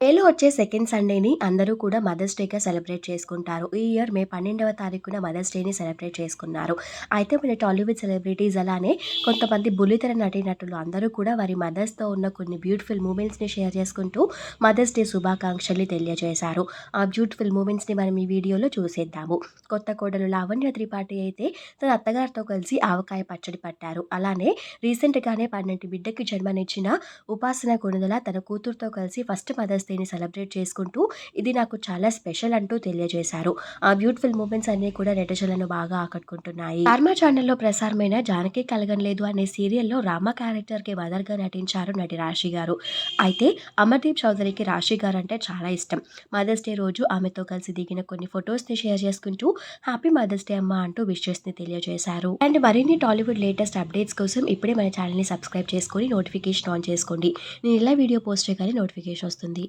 మేలో వచ్చే సెకండ్ సండేని అందరూ కూడా మదర్స్ డేగా సెలబ్రేట్ చేసుకుంటారు. ఈ ఇయర్ మే 12వ తారీఖున మదర్స్ డేని సెలబ్రేట్ చేసుకున్నారు. అయితే మన టాలీవుడ్ సెలబ్రిటీస్ అలానే కొంతమంది బుల్లితెర నటీనటులు అందరూ కూడా వారి మదర్స్‌తో ఉన్న కొన్ని బ్యూటిఫుల్ మూమెంట్స్‌ని షేర్ చేసుకుంటూ మదర్స్ డే శుభాకాంక్షల్ని తెలియజేశారు. ఆ బ్యూటిఫుల్ మూమెంట్స్‌ని మనం ఈ వీడియోలో చూసేద్దాము. కొత్త కోడలు లావణ్య త్రిపాఠి అయితే తన అత్తగారితో కలిసి ఆవకాయ పచ్చడి పట్టారు. అలానే రీసెంట్‌గానే 12 బిడ్డకి జన్మనిచ్చిన ఉపాసన కొణిదెల తన కూతురుతో కలిసి ఫస్ట్ మదర్స్ డేని సెలబ్రేట్ చేసుకుంటూ ఇది నాకు చాలా స్పెషల్ అంటూ తెలియజేశారు. ఆ బ్యూటిఫుల్ మూమెంట్స్ అన్నీ కూడా నెటిజన్లను బాగా ఆకట్టుకుంటున్నాయి. స్టార్మా ఛానల్‌లో ప్రసారమైన 'జానకి కలగనలేదు' అనే సీరియల్‌లో రామ క్యారెక్టర్‌కి మదర్‌గా నటించారు నటి రాశి గారు. అయితే అమర్దీప్ చౌదరికి రాశి గారంటే చాలా ఇష్టం. మదర్స్ డే రోజు ఆమెతో కలిసి దిగిన కొన్ని ఫొటోస్‌ని షేర్ చేసుకుంటూ హ్యాపీ మదర్స్ డే అమ్మా అంటూ విషెస్‌ని తెలియజేశారు. అండ్ మరిన్ని టాలీవుడ్ లేటెస్ట్ అప్డేట్స్ కోసం ఇప్పుడే మన ఛానల్‌ని సబ్స్క్రైబ్ చేసుకొని నోటిఫికేషన్ ఆన్ చేసుకోండి. నేను ఇలా వీడియో పోస్ట్ చేయగానే నోటిఫికేషన్ వస్తుంది.